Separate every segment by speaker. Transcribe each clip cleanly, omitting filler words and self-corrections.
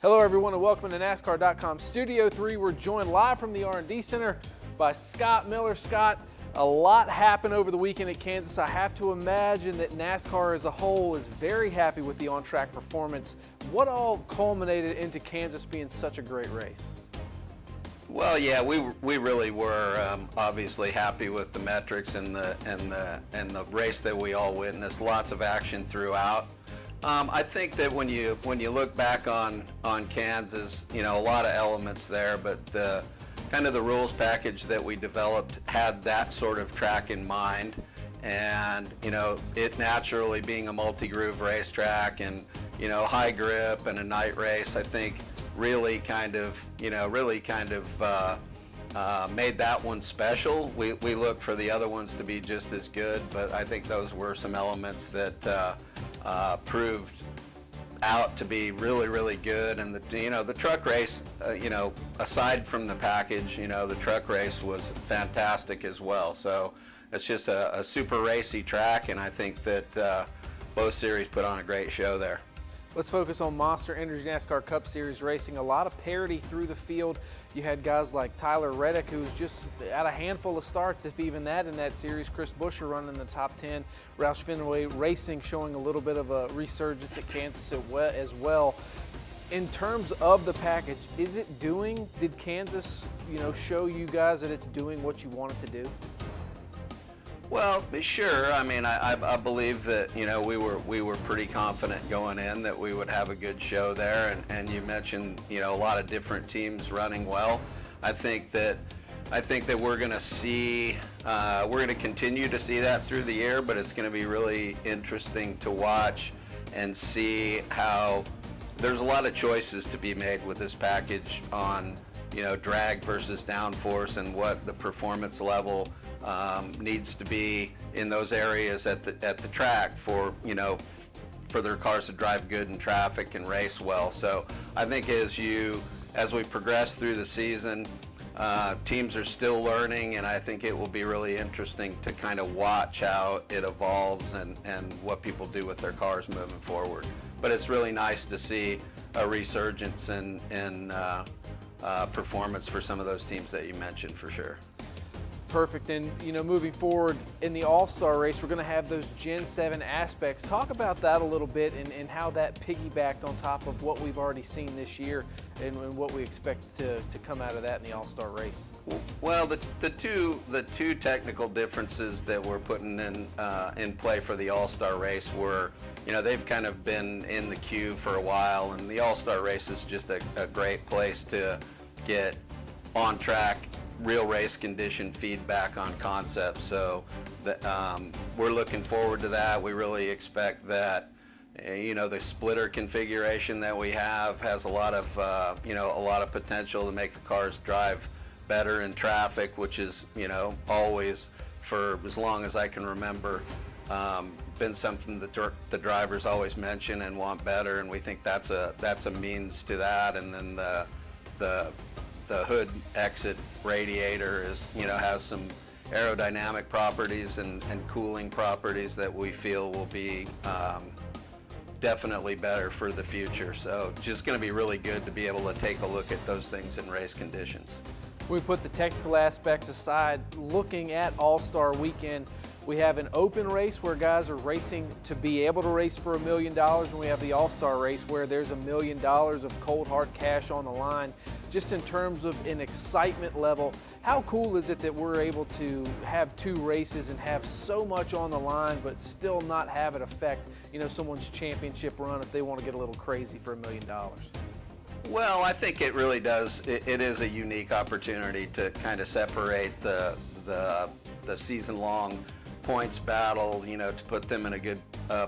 Speaker 1: Hello everyone and welcome to NASCAR.com Studio 3. We're joined live from the R&D Center by Scott Miller. Scott, a lot happened over the weekend at Kansas. I have to imagine that NASCAR as a whole is very happy with the on-track performance. What all culminated into Kansas being such a great race?
Speaker 2: Well, yeah, we really were obviously happy with the metrics and the race that we all witnessed. Lots of action throughout. I think that when you look back on Kansas, you know, a lot of elements there, but the kind of the rules package that we developed had that sort of track in mind, and you know, it naturally being a multi-groove racetrack and you know, high grip and a night race, I think really kind of made that one special. We looked for the other ones to be just as good, but I think those were some elements that proved out to be really good. And the truck race, you know, aside from the package, you know, the truck race was fantastic as well. So it's just a super racy track, and I think that both series put on a great show there.
Speaker 1: Let's focus on Monster Energy NASCAR Cup Series racing. A lot of parity through the field. You had guys like Tyler Reddick, who was just at a handful of starts, if even that, in that series. Chris Buescher running in the top 10. Roush Fenway Racing showing a little bit of a resurgence at Kansas as well. In terms of the package, did Kansas, you know, show you guys that it's doing what you want it to do?
Speaker 2: Well, sure. I mean, I believe that, you know, we were pretty confident going in that we would have a good show there, and you mentioned, you know, a lot of different teams running well. I think that we're going to see, we're going to continue to see that through the year, but it's going to be really interesting to watch and see how there's a lot of choices to be made with this package on, you know, drag versus downforce and what the performance level needs to be in those areas at the track for, you know, for their cars to drive good in traffic and race well. So I think as we progress through the season, teams are still learning, and I think it will be really interesting to kind of watch how it evolves and what people do with their cars moving forward. But it's really nice to see a resurgence in performance for some of those teams that you mentioned, for sure.
Speaker 1: Perfect. And, you know, moving forward in the All-Star race, we're going to have those Gen 7 aspects. Talk about that a little bit and how that piggybacked on top of what we've already seen this year and what we expect to come out of that in the All-Star race.
Speaker 2: Well, the two technical differences that we're putting in play for the All-Star race were, you know, they've kind of been in the queue for a while, and the All-Star race is just a great place to get on track, real race condition feedback on concepts. So we're looking forward to that. We really expect that, you know, the splitter configuration that we have has a lot of you know, a lot of potential to make the cars drive better in traffic, which is, you know, always, for as long as I can remember, been something that the drivers always mention and want better, and we think that's a means to that. And then the hood exit radiator is, you know, has some aerodynamic properties and cooling properties that we feel will be definitely better for the future. So just going to be really good to be able to take a look at those things in race conditions.
Speaker 1: We put the technical aspects aside, looking at All-Star Weekend. We have an open race where guys are racing to be able to race for $1 million, and we have the All-Star race where there's $1 million of cold hard cash on the line. Just in terms of an excitement level, how cool is it that we're able to have two races and have so much on the line but still not have it affect, you know, someone's championship run if they want to get a little crazy for $1 million?
Speaker 2: Well, I think it really does. It is a unique opportunity to kind of separate the season-long points battle, you know, to put them in a good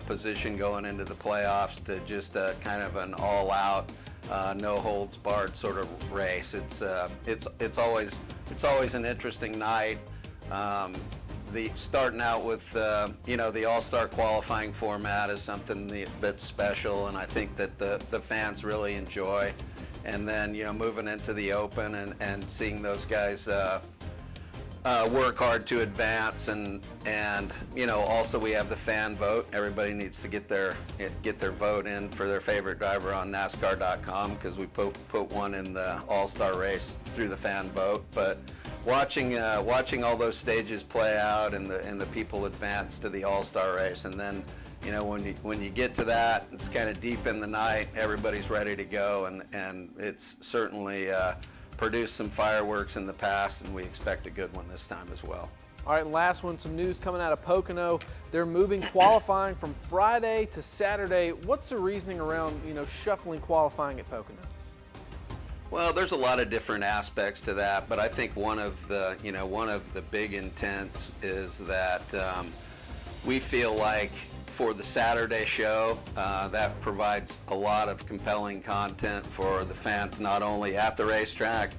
Speaker 2: position going into the playoffs, to just kind of an all-out, no holds barred sort of race. It's always an interesting night. Starting out with you know, the All-Star Qualifying format is something that's special, and I think that the fans really enjoy. And then, you know, moving into the Open and seeing those guys work hard to advance, and you know, also we have the fan vote. Everybody needs to get their vote in for their favorite driver on NASCAR.com, because we put one in the All-Star race through the fan vote. But watching all those stages play out and the people advance to the All-Star race, and then, you know, when you get to that, it's kind of deep in the night, everybody's ready to go, and it's certainly produced some fireworks in the past, and we expect a good one this time as well.
Speaker 1: All right, and last one, some news coming out of Pocono. They're moving qualifying from Friday to Saturday. What's the reasoning around, you know, shuffling qualifying at Pocono?
Speaker 2: Well, there's a lot of different aspects to that, but I think one of the big intents is that we feel like for the Saturday show, that provides a lot of compelling content for the fans, not only at the racetrack,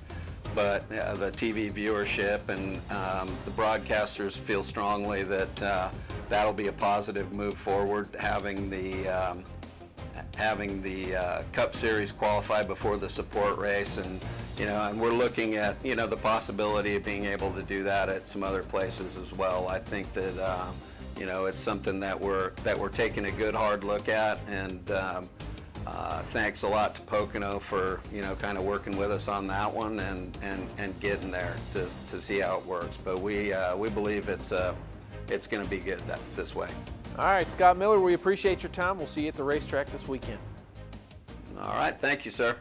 Speaker 2: but the TV viewership, and the broadcasters feel strongly that that'll be a positive move forward, having the Cup Series qualify before the support race, and you know, and we're looking at, you know, the possibility of being able to do that at some other places as well. I think that you know, it's something that we're taking a good hard look at, and thanks a lot to Pocono for, you know, kind of working with us on that one and getting there to see how it works. But we believe it's going to be good this way.
Speaker 1: All right, Scott Miller, we appreciate your time. We'll see you at the racetrack this weekend.
Speaker 2: All right, thank you, sir.